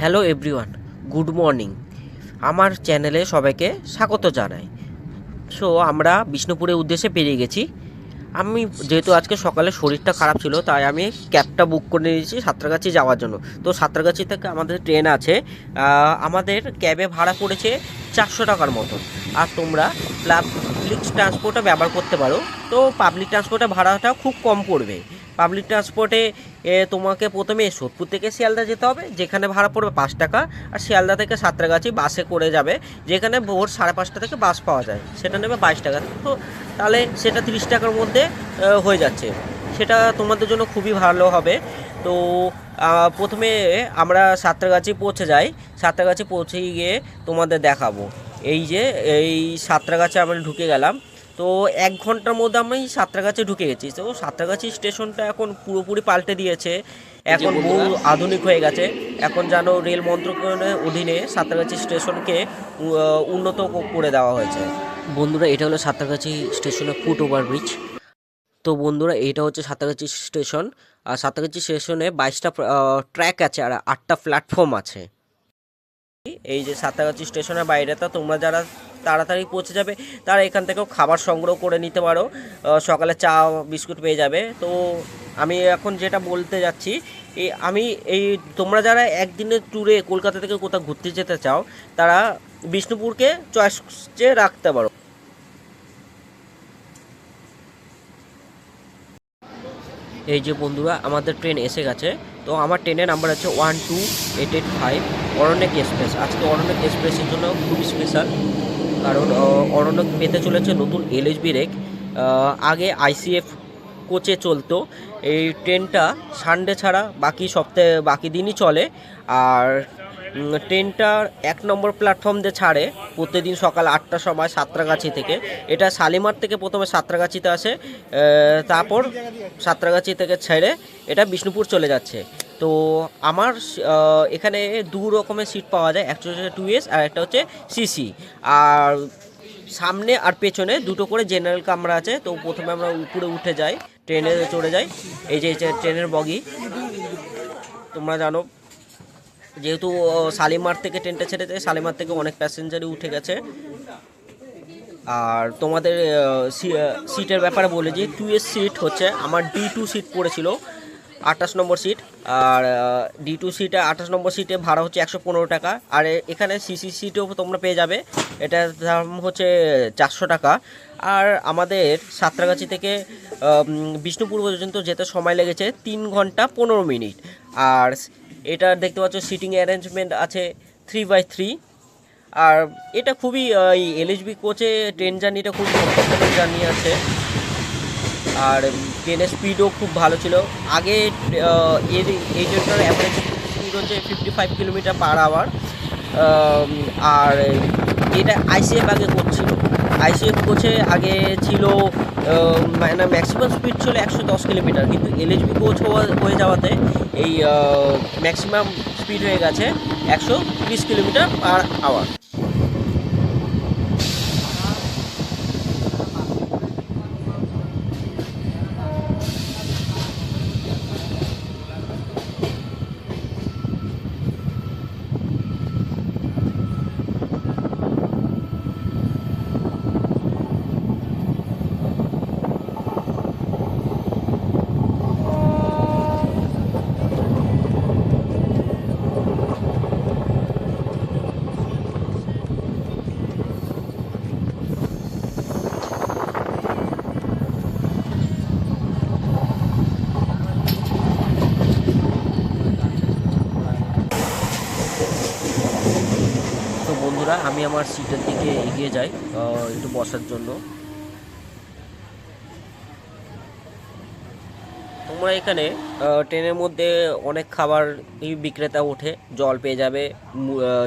Hello everyone, good morning. আমার চ্যানেলে সবাইকে স্বাগত জানাই। সো আমরা বিষ্ণুপুরের উদ্দেশ্যে বেরিয়ে গেছি। আমি যেহেতু আজকে সকালে শরীরটা খারাপ ছিল, তাই আমি ক্যাবটা বুক করে নিয়েছি সাঁতরাগাছি যাওয়ার জন্য। তো সাঁতরাগাছি থেকে আমাদের ট্রেন আছে। আমাদের ক্যাবে ভাড়া পড়েছে 400 টাকার মতন। আর তোমরা পাবলিক ট্রান্সপোর্টও ব্যবহার করতে পারো। তো পাবলিক ট্রান্সপোর্টে ভাড়াটা খুব কম পড়বে। পাবলিক ট্রান্সপোর্টে তোমাকে প্রথমে সোদপুর থেকে শিয়ালদা যেতে হবে, যেখানে ভাড়া পড়বে 5 টাকা। আর শিয়ালদা থেকে সাঁতরাগাছি বাসে করে যাবে, যেখানে ভোর 5:30 থেকে বাস পাওয়া যায়, সেটা নেবে 22 টাকা। তো তাহলে সেটা 30 টাকার মধ্যে হয়ে যাচ্ছে। সেটা তোমাদের জন্য খুবই ভালো হবে। তো প্রথমে আমরা সাঁতরাগাছি পৌঁছে যাই। সাঁতরাগাছি পৌঁছে গিয়ে তোমাদের দেখাবো। এই যে এই সাঁতরাগাছি আমরা ঢুকে গেলাম। তো 1 ঘন্টার মধ্যে আমি সাঁতরাগাছি ঢুকে গেছি। তো সাঁতরাগাছি স্টেশনটা এখন পুরোপুরি পাল্টে দিয়েছে, এখন বহু আধুনিক হয়ে গেছে। এখন যেন রেল মন্ত্রণালয়ের অধীনে সাঁতরাগাছি স্টেশনকে উন্নত করে দেওয়া হয়েছে। বন্ধুরা, এটা হলো সাঁতরাগাছি স্টেশনের ফুট ওভার ব্রিজ। তো বন্ধুরা, এটা হচ্ছে সাঁতরাগাছি স্টেশন। আর সাঁতরাগাছি স্টেশনে 22টা ট্র্যাক আছে আর 8টা প্ল্যাটফর্ম আছে। এই যে সাঁতরাগাছি স্টেশনের বাইরেটা তোমরা যারা তাড়াতাড়ি পৌঁছে যাবে, তারা এখান থেকেও খাবার সংগ্রহ করে নিতে পারো। সকালে চা বিস্কুট পেয়ে যাবে। তো আমি এখন যেটা বলতে যাচ্ছি, এই তোমরা যারা একদিনের ট্যুরে কলকাতা থেকে কোথাও ঘুরতে যেতে চাও, তারা বিষ্ণুপুরকে চয়েসে রাখতে পারো। এই যে বন্ধুরা, আমাদের ট্রেন এসে গেছে। তো আমার ট্রেনের নাম্বার আছে 12885, অরণ্যক এক্সপ্রেস। আজকে অরণ্যক এক্সপ্রেসের জন্য খুবই স্পেশাল, কারণ অরণ্যক পেতে চলেছে নতুন এলএসবি রেক। আগে আইসিএফ কোচে চলতো এই ট্রেনটা, সানডে ছাড়া বাকি দিনই চলে। আর ট্রেনটার 1 নম্বর প্ল্যাটফর্ম দিয়ে ছাড়ে প্রতিদিন সকাল 8টার সময় সাঁতরাগাছি থেকে। এটা শালিমার থেকে প্রথমে সাঁতরাগাছিতে আসে, তারপর সাঁতরাগাছি থেকে ছেড়ে এটা বিষ্ণুপুর চলে যাচ্ছে। তো আমার এখানে 2 রকমের সিট পাওয়া যায়, একটা হচ্ছে 2S আর একটা হচ্ছে সিসি। আর সামনে আর পেছনে দুটো করে জেনারেল কামরা আছে। তো প্রথমে আমরা উপরে উঠে যাই, ট্রেনে চড়ে যাই। এই যে ট্রেনের বগি, তোমরা জানো যেহেতু শালিমার থেকে ট্রেনটা ছেড়েছে, শালিমার থেকে অনেক প্যাসেঞ্জারই উঠে গেছে। আর তোমাদের সিটের ব্যাপারে বলে যে 2S সিট হচ্ছে আমার D2 সিট পড়েছিল, 28 নম্বর সিট। আর D2 সিটে 28 নম্বর সিটে ভাড়া হচ্ছে 115 টাকা। আর এখানে সিসি সিটেও তোমরা পেয়ে যাবে, এটার দাম হচ্ছে 400 টাকা। আর আমাদের সাঁতরাগাছি থেকে বিষ্ণুপুর পর্যন্ত যেতে সময় লেগেছে 3 ঘন্টা 15 মিনিট। আর এটা দেখতে পাচ্ছ সিটিং অ্যারেঞ্জমেন্ট আছে 3x3। আর এটা খুবই এলএসবি কোচে ট্রেন জার্নিটা খুব কমফোর্টেবল জার্নি আছে। আর ট্রেনের স্পিডও খুব ভালো ছিল। আগে এই ট্রেনটার অ্যাভারেজ স্পিড হচ্ছে 55 কিলোমিটার/আওয়ার। আর এটা আইসিএফ আগে করছিল। আইসিএফ কোচে আগে ছিল মানে ম্যাক্সিমাম স্পিড ছিল 110 কিলোমিটার, কিন্তু এলএসবি কোচ হয়ে যাওয়াতে এই ম্যাক্সিমাম স্পিড হয়ে গেছে 120 কিলোমিটার/আওয়ার। তো বন্ধুরা, আমি আমার সিটের দিকে এগিয়ে যাই একটু বসার জন্য। তোমরা এখানে ট্রেনের মধ্যে অনেক খাবার বিক্রেতা ওঠে, জল পেয়ে যাবে,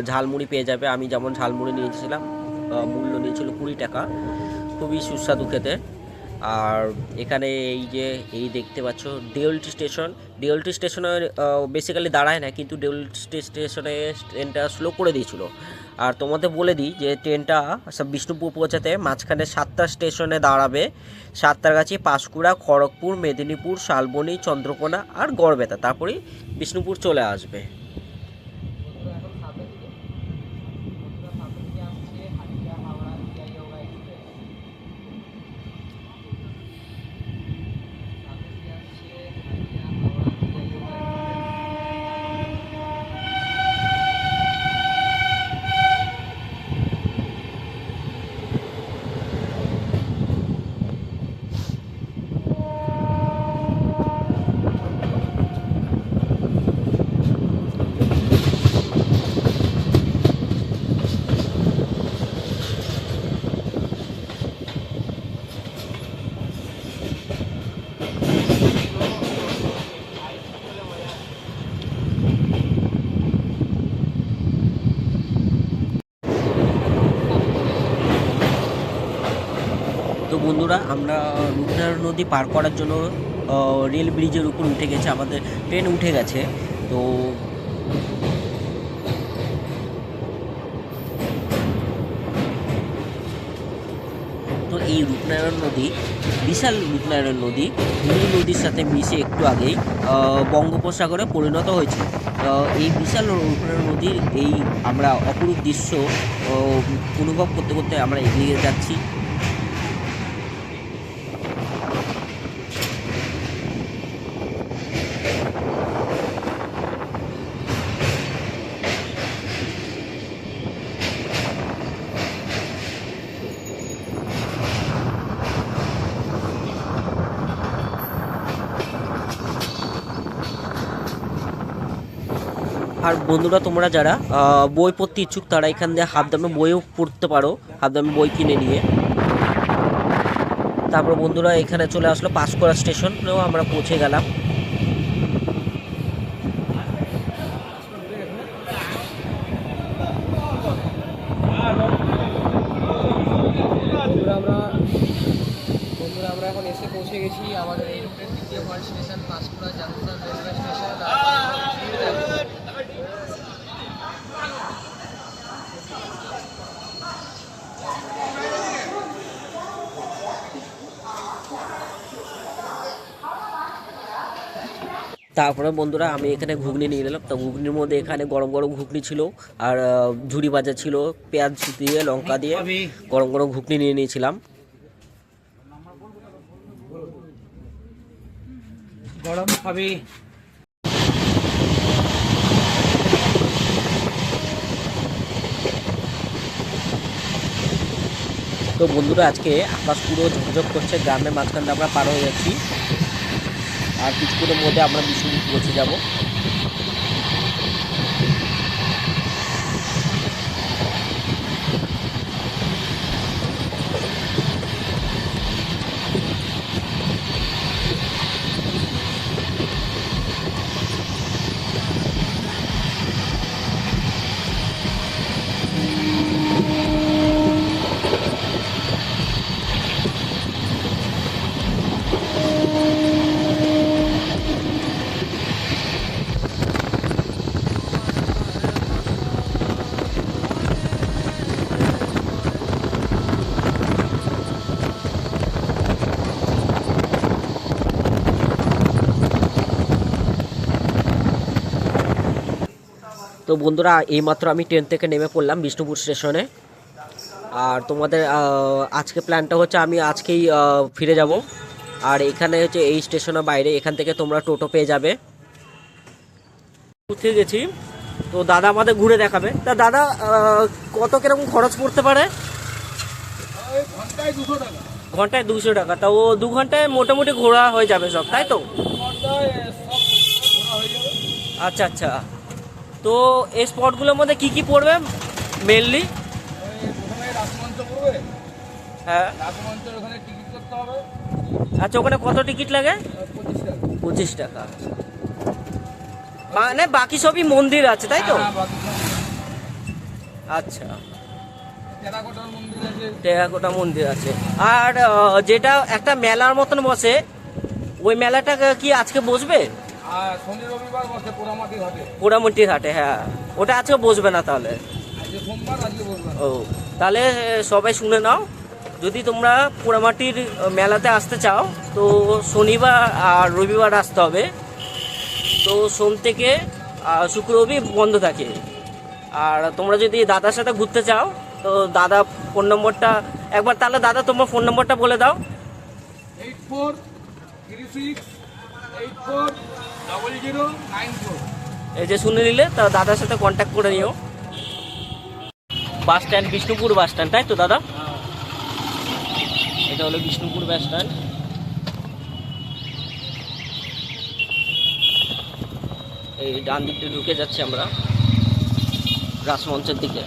ঝালমুড়ি পেয়ে যাবে। আমি যেমন ঝালমুড়ি নিয়েছিলাম, মূল্য নিয়েছিল 20 টাকা, খুবই সুস্বাদু খেতে। আর এখানে এই দেখতে পাচ্ছ দেউলটি স্টেশন। দেউলটি স্টেশনে বেসিক্যালি দাঁড়ায় না, কিন্তু দেউলটি স্টেশনে ট্রেনটা স্লো করে দিয়েছিল। আর তোমাদের বলে দিই যে ট্রেনটা বিষ্ণুপুর পৌঁছাতে মাঝখানে 7টা স্টেশনে দাঁড়াবে: সাঁতরাগাছি, পাঁশকুড়া, খড়গপুর, মেদিনীপুর, শালবনী, চন্দ্রকোনা আর গড়বেতা। তারপরেই বিষ্ণুপুর চলে আসবে। তো বন্ধুরা আমরা রূপনারায়ণ নদী পার করার জন্য রেল ব্রিজের উপর উঠে গেছে, আমাদের ট্রেন উঠে গেছে। তো তো এই রূপনারায়ণ নদী, বিশাল রূপনারায়ণ নদী হুগলি নদীর সাথে মিশে একটু আগেই বঙ্গোপসাগরে পরিণত হয়েছে। এই বিশাল রূপনারায়ণ নদীর এই আমরা অপরূপ দৃশ্য অনুভব করতে করতে আমরা এগিয়ে যাচ্ছি। আর বন্ধুরা, তোমরা যারা বই পড়তে ইচ্ছুক তারা এখান দিয়ে হাফ দামে বইও পড়তে পারো, হাফ দামে বই কিনে নিয়ে। তারপর বন্ধুরা এখানে চলে আসলো পাঁশকুড়া স্টেশনেও আমরা পৌঁছে গেলাম। আমরা এখন এসে পৌঁছে গেছি আমাদের এই রুটের দ্বিতীয় world station Panskura junction railway station. তারপরে বন্ধুরা আমি এখানে ঘুগনি নিয়ে নিলাম। তো ঘুগনির মধ্যে এখানে গরম গরম ঘুগনি ছিল, আর ঝুড়ি ভাজা ছিল, পেঁয়াজ দিয়ে লঙ্কা দিয়ে গরম গরম ঘুগনি নিয়ে নিয়েছিলাম। গরম খাবি? তো বন্ধুরা আজকে আকাশ পুরো ঝকঝক করছে, গ্রামের মাঝখানটা আমরা পার হয়ে যাচ্ছি, আর কিছুক্ষণের মধ্যে আমরা বিষ্ণুপুর পৌঁছে যাব। তো বন্ধুরা এইমাত্র আমি ট্রেন থেকে নেমে পড়লাম বিষ্ণুপুর স্টেশনে। আর তোমাদের আজকে প্ল্যানটা হচ্ছে আমি আজকেই ফিরে যাব। আর এখানে হচ্ছে এই স্টেশনের বাইরে, এখান থেকে তোমরা টোটো পেয়ে যাবে। উঠে গেছি, তো দাদা আমাদের ঘুরে দেখাবে। তা দাদা কত কিরকম খরচ পড়তে পারে? ঘন্টায় 200 টাকা। তা ও 2 ঘন্টায় মোটামুটি ঘোরা হয়ে যাবে সব, তাই তো? আচ্ছা আচ্ছা। তো এই স্পটগুলোর মধ্যে কি কি পড়বে মেনলি? হ্যাঁ। আচ্ছা, ওখানে কত টিকিট লাগে? 25 টাকা। মানে বাকি সবই মন্দির আছে, তাই তো? আচ্ছা, টেরাকোটা মন্দির আছে। আর যেটা একটা মেলার মতন বসে, ওই মেলাটা কি আজকে বসবে? শনি রবিবার বসে পোড়ামাটির হাটে। হ্যাঁ, ওটা আজকে বসবে না তাহলে? ও, তাহলে সবাই শুনে নাও, যদি তোমরা পোড়ামাটির মেলাতে আসতে চাও তো শনিবার আর রবিবার আসতে হবে। তো সোম থেকে শুক্র রবি বন্ধ থাকে। আর তোমরা যদি দাদার সাথে ঘুরতে চাও তো দাদা ফোন নম্বরটা একবার, তাহলে দাদা তোমার ফোন নম্বরটা বলে দাও। 8436840094। এই যে শুনে নিলে, তা দাদার সাথে কন্ট্যাক্ট করে নিও। Bus stand, Bishnupur bus stand, তাই তো দাদা? এটা হলো বিষ্ণুপুর বাস স্ট্যান্ড। এই ডান দিকটা ঢুকে যাচ্ছি আমরা রাসমঞ্চের দিকে।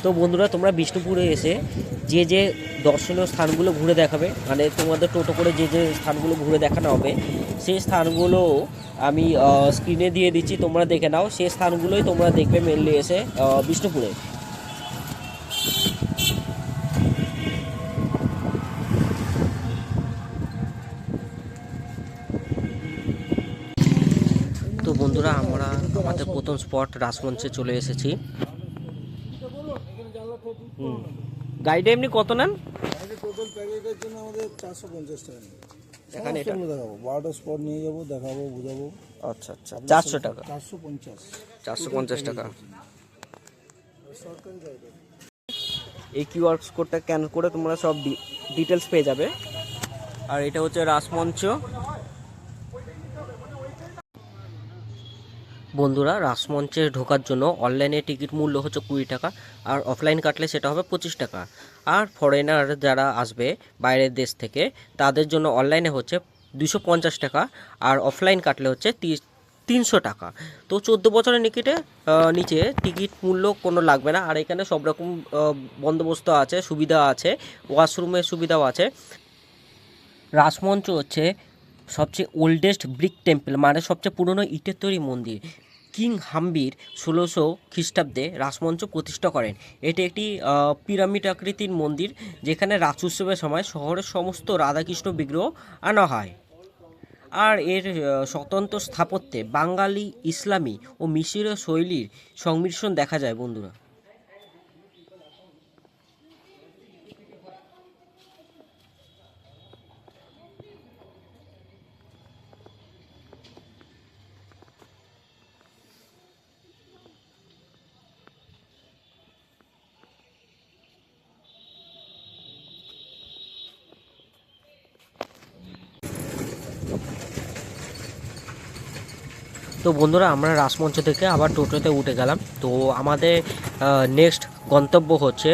তো বন্ধুরা, তোমরা বিষ্ণুপুরে এসে যে যে দর্শনীয় স্থানগুলো ঘুরে দেখাবে, মানে তোমাদের টোটো করে যে যে স্থানগুলো ঘুরে দেখানো হবে, সেই স্থানগুলো আমি স্ক্রিনে দিয়ে দিচ্ছি, তোমরা দেখে নাও। সেই স্থানগুলোই তোমরা দেখবে মেনলি এসে বিষ্ণুপুরে। তো বন্ধুরা, আমরা আমাদের প্রথম স্পট রাসমঞ্চে চলে এসেছি। গাইডে এমনি কত নেন? টোটাল প্যাকেজের জন্য আমাদের 450 টাকা নেবে। এখানে এটা দেখাবো 12টা স্পট নিয়ে যাবো, দেখাবো, বুঝাবো। আচ্ছা আচ্ছা, 400 টাকা। 450 450 টাকা। সরকারি গাইড। এই কিউআর কোডটা স্ক্যান করে তোমরা সব ডিটেলস পেয়ে যাবে। আর এটা হচ্ছে রাসমঞ্চ। বন্ধুরা, রাসমঞ্চে ঢোকার জন্য অনলাইনে টিকিট মূল্য হচ্ছে 20 টাকা, আর অফলাইন কাটলে সেটা হবে 25 টাকা। আর ফরেনার যারা আসবে বাইরের দেশ থেকে, তাদের জন্য অনলাইনে হচ্ছে 250 টাকা, আর অফলাইন কাটলে হচ্ছে 300 টাকা। তো 14 বছরের নিচে টিকিট মূল্য কোনো লাগবে না। আর এখানে সব রকম বন্দোবস্ত আছে, সুবিধা আছে, ওয়াশরুমের সুবিধাও আছে। রাসমঞ্চ হচ্ছে সবচেয়ে ওল্ডেস্ট ব্রিক টেম্পল, মানে সবচেয়ে পুরনো ইটের তৈরি মন্দির। কিং হাম্বির 1600 খ্রিস্টাব্দে রাসমঞ্চ প্রতিষ্ঠা করেন। এটি একটি পিরামিড আকৃতির মন্দির, যেখানে রাস উৎসবের সময় শহরের সমস্ত রাধাকৃষ্ণ বিগ্রহ আনা হয়। আর এর স্বতন্ত্র স্থাপত্যে বাঙালি, ইসলামী ও মিশরীয় শৈলীর সংমিশ্রণ দেখা যায় বন্ধুরা। তো বন্ধুরা, আমরা রাসমঞ্চ থেকে আবার টোটোতে উঠে গেলাম। তো আমাদের নেক্সট গন্তব্য হচ্ছে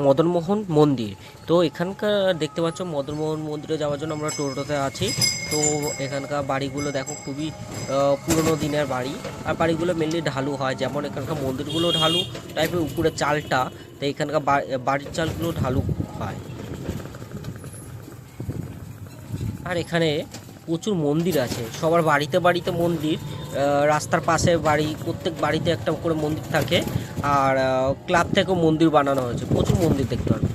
মদনমোহন মন্দির। তো এখানকার দেখতে পাচ্ছ, মদনমোহন মন্দিরে যাওয়ার জন্য আমরা টোটোতে আছি। তো এখানকার বাড়িগুলো দেখো, খুবই পুরনো দিনের বাড়ি। আর বাড়িগুলো মেনলি ঢালু হয়, যেমন এখানকার মন্দিরগুলো ঢালু টাইপের, উপরে চালটা, তো এখানকার বাড়ির চালগুলো ঢালু হয়। আর এখানে প্রচুর মন্দির আছে, সবার বাড়িতে বাড়িতে মন্দির। রাস্তার পাশে বাড়ি, প্রত্যেক বাড়িতে একটা করে মন্দির থাকে। আর ক্লাব থেকেও মন্দির বানানো হয়েছে, প্রচুর মন্দির দেখতে পারবে।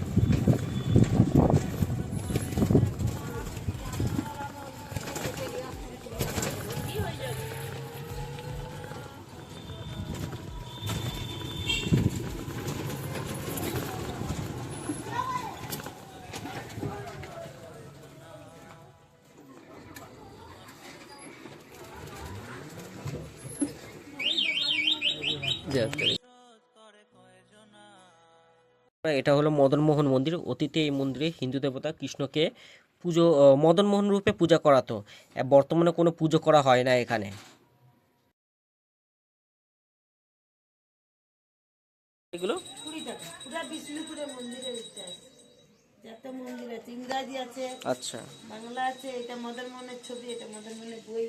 এটা হলো মদনমোহন মন্দির। অতীতে এই মন্দিরে হিন্দু দেবতা কৃষ্ণকে মদনমোহন রূপে পূজা করাতো। বর্তমানে কোনো পুজো করা হয় না এখানে। এগুলো 20 টাকা পুরা বিষ্ণুপুরে মন্দিরের ইতিহাস। যত মন্দির আছে, ইংরাজি আছে, আচ্ছা। বাংলা আছে। এটা মদনমোহনের ছবি, এটা মদনমোহনের বই।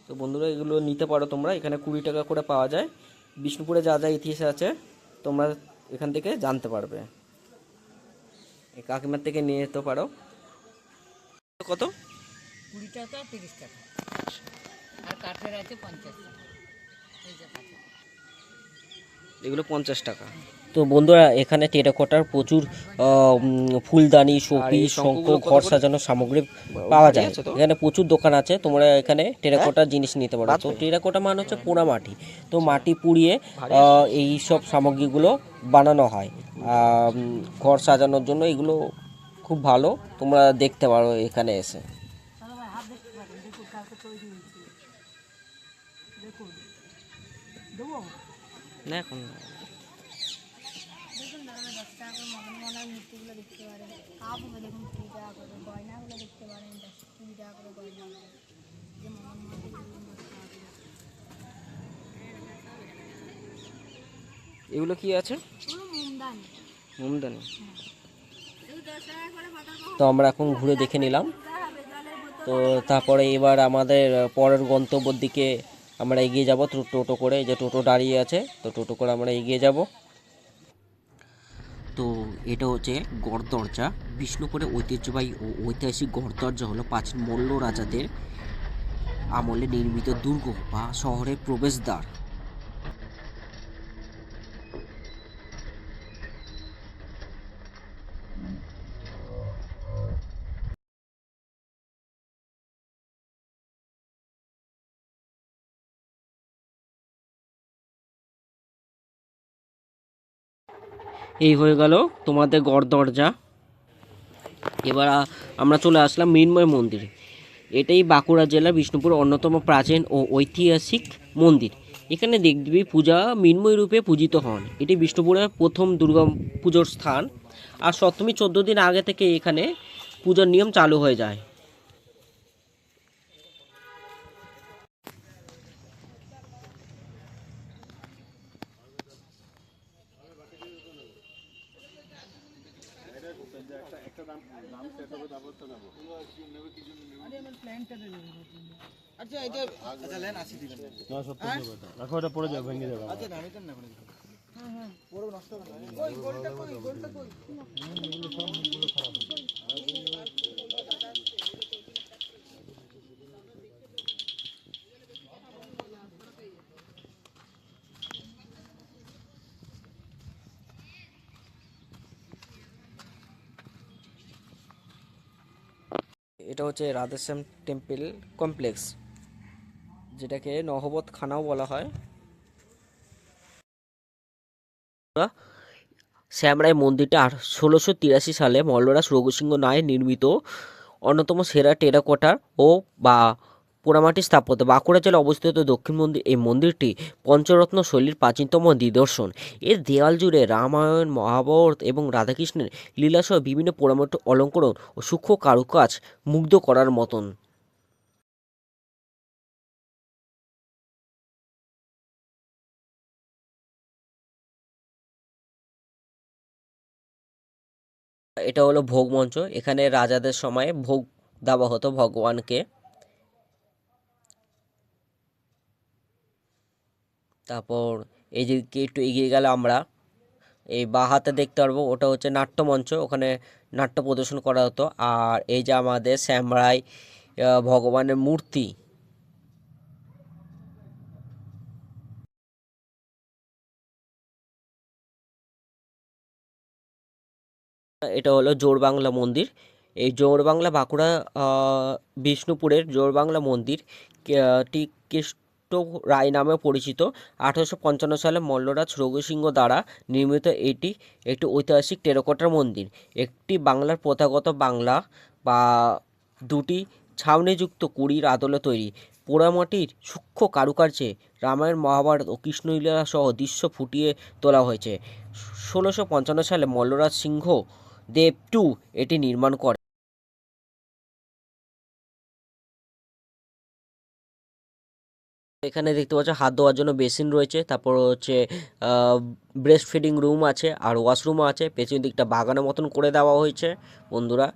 তো বন্ধুরা, এগুলো নিতে পারো তোমরা। এখানে 20 টাকা করে পাওয়া যায়। বিষ্ণুপুরে যা যা ইতিহাস আছে তোমরা এখান থেকে জানতে পারবে। এই কাকিমার থেকে নিয়ে যেতে পারো। কত? 20 টাকা, 30 টাকা। আর কাঠের আছে 50 টাকা। এই যে কাঠের। এগুলো 50 টাকা। তো বন্ধুরা, এখানে টেরাকোটার প্রচুর ফুলদানি, শোপিস, শঙ্খ, ঘর সাজানোর সামগ্রী পাওয়া যায়। এখানে প্রচুর দোকান আছে, তোমরা এখানে টেরাকোটার জিনিস নিতে পারো। তো টেরাকোটা মানে হচ্ছে পোড়া মাটি। তো মাটি পুড়িয়ে এই সব সামগ্রীগুলো বানানো হয় ঘর সাজানোর জন্য। এগুলো খুব ভালো, তোমরা দেখতে পারো এখানে এসে। না এখন মদনমোহনের মূর্তিগুলো দেখতে পারেন, কাপগুলো দেখুন 20 টাকা করে, গয়নাগুলো দেখতে পারেন 20 টাকা করে গয়না, যে এগুলো কি আছে? মোমদানি। মোমদানি। তো আমরা এখন ঘুরে দেখে নিলাম। তো তারপরে এবার আমাদের পরের গন্তব্যের দিকে আমরা এগিয়ে যাব টোটো করে। যে টোটো দাঁড়িয়ে আছে, তো টোটো করে আমরা এগিয়ে যাব। তো এটা হচ্ছে গড়দরজা। বিষ্ণুপুরের ঐতিহ্যবাহী ও ঐতিহাসিক গড়দরজা হলো প্রাচীন মল্ল রাজাদের আমলে নির্মিত দুর্গ বা শহরের প্রবেশদ্বার। এই হয়ে গেল তোমাদের গড় দরজা। এবার আমরা চলে আসলাম মৃন্ময় মন্দিরে। এটাই বাঁকুড়া জেলার বিষ্ণুপুর অন্যতম প্রাচীন ও ঐতিহাসিক মন্দির। এখানে দেবদেবী পূজা মৃন্ময় রূপে পূজিত হন। এটি বিষ্ণুপুরের প্রথম দুর্গা পুজোর স্থান। আর সপ্তমী 14 দিন আগে থেকে এখানে পূজার নিয়ম চালু হয়ে যায়। এটা হচ্ছে রাধেশ্যাম টেম্পল কমপ্লেক্স, যেটাকে নহবত খানাও বলা হয়। শ্যামরাই মন্দিরটা 1683 সালে মল্লরাজ রঘুসিংহ নায় নির্মিত অন্যতম সেরা টেরাকোটার ও বা পোড়ামাটির স্থাপত্য। বাঁকুড়া জেলায় অবস্থিত দক্ষিণ মন্দির এই মন্দিরটি পঞ্চরত্ন শৈলীর প্রাচীনতম নিদর্শন। এর দেওয়াল জুড়ে রামায়ণ, মহাভারত এবং রাধাকৃষ্ণের লীলাসহ বিভিন্ন পোড়ামাটি অলঙ্করণ ও সূক্ষ্ম কারুকাজ মুগ্ধ করার মতন। এটা হলো ভোগ মঞ্চ। এখানে রাজাদের সময় ভোগ দেওয়া হতো ভগবানকে। তারপর এই দিকে একটু এগিয়ে গেলে আমরা এই বাঁ হাতে দেখতে পারবো, ওটা হচ্ছে নাট্যমঞ্চ। ওখানে নাট্য প্রদর্শন করা হতো। আর এই যে আমাদের শ্যামরাই ভগবানের মূর্তি। এটা হলো জোড়বাংলা মন্দির। এই জোড়বাংলা বাঁকুড়া বিষ্ণুপুরের জোড়বাংলা মন্দির টি কৃষ্ণ রায় নামে পরিচিত। 1855 সালে মল্লরাজ রঘুসিংহ দ্বারা নির্মিত এটি একটি ঐতিহাসিক টেরাকোটার মন্দির। একটি বাংলার প্রথাগত বাংলা বা দুটি ছাউনিযুক্ত কুড়ির আদলে তৈরি। পোড়ামাটির সূক্ষ্ম কারুকার্যে রামায়ণ, মহাভারত ও কৃষ্ণলীলা সহ দৃশ্য ফুটিয়ে তোলা হয়েছে। 1655 সালে মল্লরাজ সিংহ দেব টু এটি নির্মাণ করে। এখানে দেখতে পাচ্ছ হাত ধোয়ার জন্য বেসিন রয়েছে। তারপর হচ্ছে ব্রেস্ট ফিডিং রুম আছে আর ওয়াশরুমও আছে। পেছন দিকটা বাগানের মতন করে দেওয়া হয়েছে। বন্ধুরা,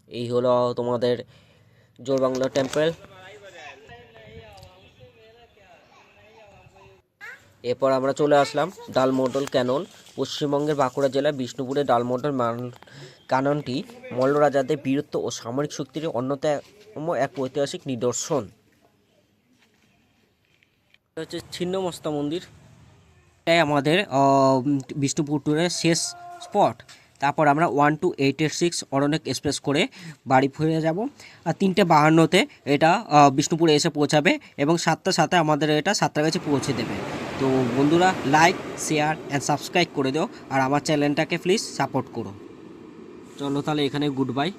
এই হলো তোমাদের জোড়বাংলা টেম্পল। এরপর আমরা চলে আসলাম ডালমোডল ক্যানন। পশ্চিমবঙ্গের বাঁকুড়া জেলার বিষ্ণুপুরের ডালমোডল ক্যাননটি মল্লরাজাদের বীরত্ব ও সামরিক শক্তির অন্যতম এক ঐতিহাসিক নিদর্শন। এটা হচ্ছে ছিন্নমস্তা মন্দির। এটাই আমাদের বিষ্ণুপুর ট্যুরের শেষ স্পট। তারপর আমরা 12886 অরণ্যক এক্সপ্রেস করে বাড়ি ফিরে যাব। আর 3:52-তে এটা বিষ্ণুপুরে এসে পৌঁছাবে এবং 7টার সাথে আমাদের এটা 7টার কাছে পৌঁছে দেবে। তো বন্ধুরা, লাইক, শেয়ার অ্যান্ড সাবস্ক্রাইব করে দিও। আর আমার চ্যানেলটাকে প্লিজ সাপোর্ট করো। চলো তাহলে এখানে গুড বাই।